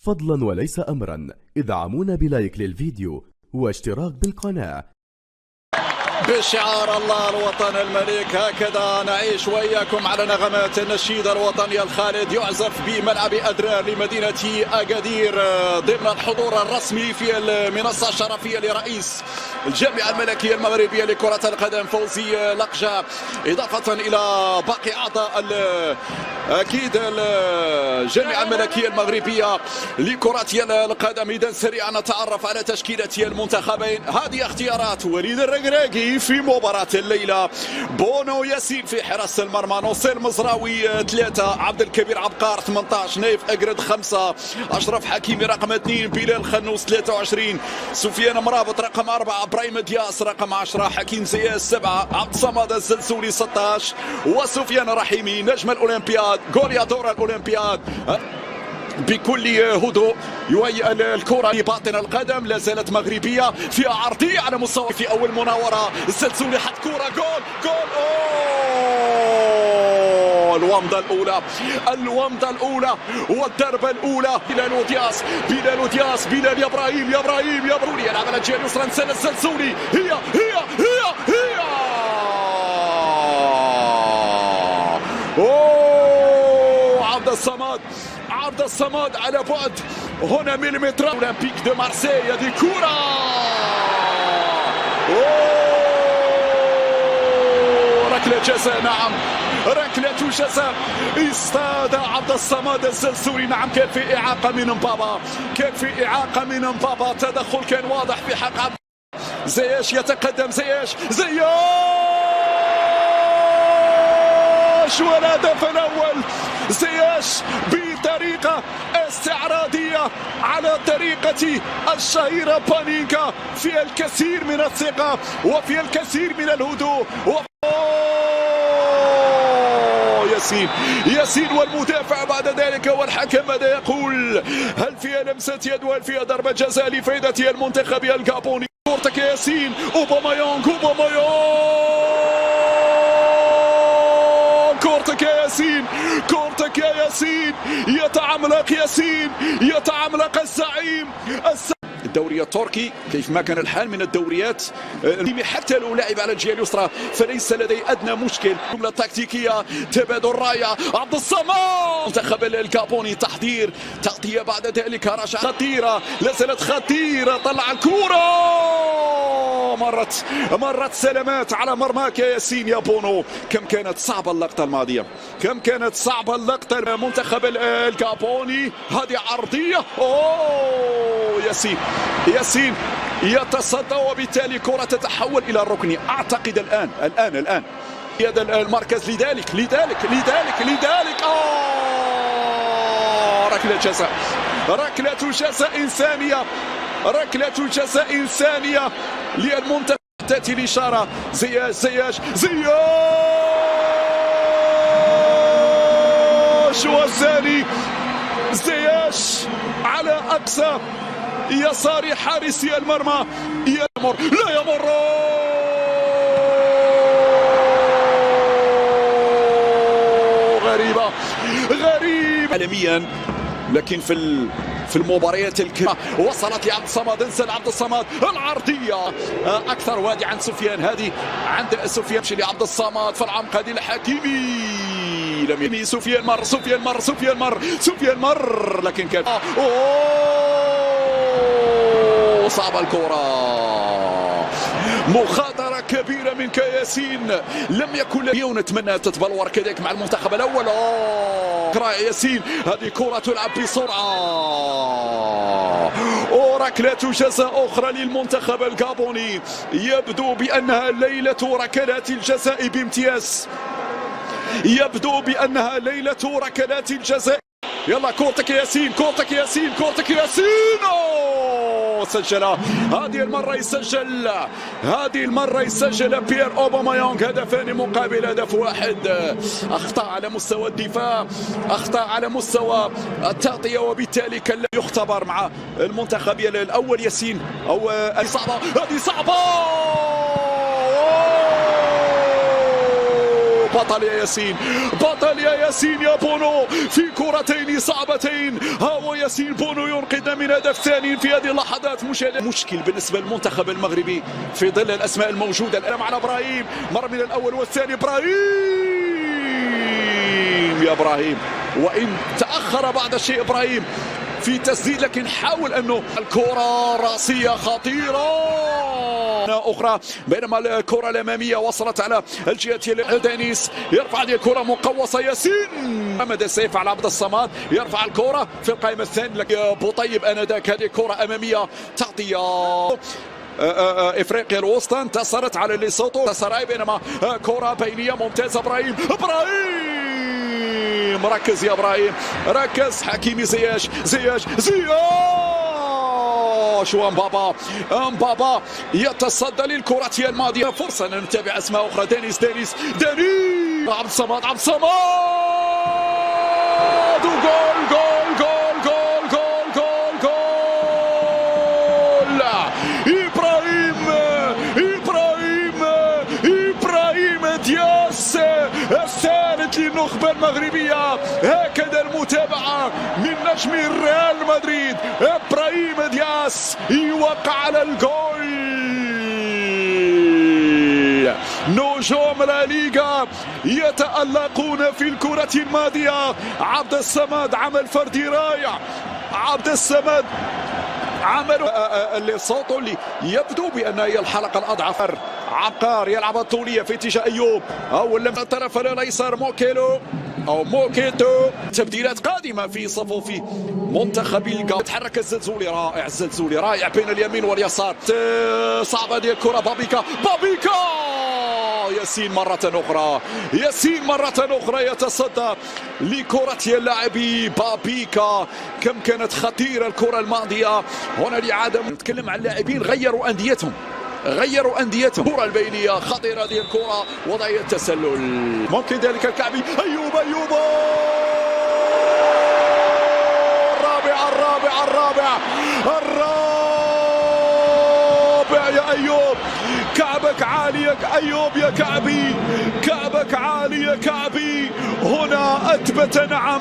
فضلا وليس أمرا ادعمونا بلايك للفيديو واشتراك بالقناة. بشعار الله الوطن الملك هكذا نعيش وإياكم على نغمات النشيد الوطني الخالد يعزف بملعب أدرار لمدينة أكادير ضمن الحضور الرسمي في المنصة الشرفية لرئيس الجامعة الملكية المغربية لكرة القدم فوزي لقجة، إضافة إلى باقي أعضاء أكيد الجامعة الملكية المغربية لكرة القدم. إذا سريعا نتعرف على تشكيلة المنتخبين. هذه اختيارات وليد الركراكي في مباراة الليلة: بونو ياسين في حراسة المرمى، نصير مزراوي 3، عبد الكبير عبقار 18، نايف أقرد 5، أشرف حكيمي رقم 2، بلال خنوس 23، سفيان مرابط رقم 4، ابراهيم دياس رقم 10، حكيم زياس 7، عبد الصمد الزلزولي 16، وسفيان رحيمي نجم الأولمبياد غوليادور الأولمبياد. بكل هدوء يهيئ الكرة لباطن القدم، لا زالت مغربية فيها عرضية على مستوى في أول مناورة. الزلزولي حط كرة جول الومضة الأولى والضربة الأولى. بلال دياس بلال يا إبراهيم يلعب على الجهة اليسرى، نسال الزلزولي، هي عبد الصمد على بعد هنا مليمتر. اولمبيك دو مارسيل، هذه كرة ركلة جزاء. نعم ركلة جزاء اصطاد عبد الصمد الزلزولي. نعم كان في إعاقة من مبابا، تدخل كان واضح في حق عبد زياش. يتقدم زياش والهدف الأول. زياش بطريقة استعراضية على طريقة الشهيرة بانينكا، في الكثير من الثقة وفي الكثير من الهدوء. ياسين والمدافع بعد ذلك، والحكم ماذا يقول؟ هل فيها لمسة يد وهل فيها ضربة جزاء لفائدة المنتخب الجابوني؟ كورتك يا ياسين، أوباميانغ كورتك يا ياسين، يتعملق الزعيم. الدوري التركي كيف ما كان الحال من الدوريات حتى لو لعب على الجهه اليسرى فليس لديه ادنى مشكل. جمله تكتيكيه، تبادل رايه، عبد الصمد منتخب الجابوني، تحضير تغطيه بعد ذلك، رشا خطيره، لا زالت خطيره، طلع الكره، مرت سلامات على مرماك يا ياسين يا بونو. كم كانت صعبه اللقطه الماضيه، منتخب الجابوني. هذه عرضيه، ياسين يتصدى، وبالتالي كرة تتحول إلى الركني. أعتقد الآن هذا المركز لذلك ركلة جزاء إنسانية للمنتخب. تأتي الإشارة، زياش والثاني، زياش على أقصى يسار حارسي المرمى، لا يمر غريبة عالميا، لكن في المباريات الكبيرة وصلت لعبد الصمد. انزل عبد الصمد، العرضية أكثر وادي عند سفيان، هذه عند سفيان لعبد الصمد في العمق، هذه الحكيمي سفيان مر لكن كان صعب الكرة. مخاطرة كبيرة منك ياسين، لم يكن ونتمنى تتبلور كذلك مع المنتخب الأول. ياسين، هذه كرة تلعب بسرعة، وركلة جزاء أخرى للمنتخب الجابوني. يبدو بأنها ليلة ركلات الجزاء بامتياز، يلا كورتك يا ياسين سجلها. هذه المرة يسجل بيير أوباميانغ هدفان مقابل هدف واحد. أخطاء على مستوى الدفاع، أخطاء على مستوى التغطية، وبالتالي كان يختبر مع المنتخب الأول ياسين. أو هذه صعبة بطل يا ياسين، بطل يا ياسين يا بونو في كرتين صعبتين. ها هو ياسين بونو ينقذ من هدف ثاني في هذه اللحظات. مشكل بالنسبة للمنتخب المغربي في ظل الأسماء الموجودة الآن معنا. إبراهيم مر من الأول والثاني. إبراهيم يا إبراهيم، وإن تأخر بعض الشيء إبراهيم في تسديد، لكن حاول أنه الكرة راسية خطيرة أخرى، بينما الكرة الأمامية وصلت على الجهة. دانيس يرفع هذه الكرة مقوصة. ياسين محمد السيف على عبد الصمد يرفع الكرة في القائمة الثانية. لكن بوطيب آنذاك هذه كرة أمامية تغطية. افريقيا الوسطى انتصرت على ليسوتو سراي، بينما كرة بينية ممتازة. إبراهيم ركز يا إبراهيم، ركز. حكيمي زياش ومبابا يتصدى للكرة الماضية. فرصة أن نتابع أسماء أخرى. دانيس عبد الصمد وجول إبراهيم دياس الثالث للنخبة المغربية. هكذا المتابعة من نجم ريال مدريد إبراهيم دياس يوقع على الجول. نجوم لا ليغا يتألقون في الكرة الماضية. عبد الصمد عمل فردي رائع، عبد الصمد عمل ليسوتو اللي يبدو بأنها هي الحلقة الأضعف. عبقار يلعب الطولية في اتجاه أيوب، أو الطرف الأيسر موكيتو. تبديلات قادمة في صفوف منتخب الجابون. تحرك الزلزولي رائع بين اليمين واليسار. صعبة هذه الكرة. بابيكا ياسين مرة أخرى يتصدى لكرة اللاعب بابيكا. كم كانت خطيرة الكرة الماضية. هنا الإعادة. نتكلم عن اللاعبين غيروا أنديتهم. الكرة البينية خطيرة هذه الكرة. وضعية التسلل ممكن ذلك الكعبي. أيوب الرابع يا أيوب. كعبك عالي يا أيوب يا كعبي، كعبك عالي يا كعبي. هنا أثبت نعم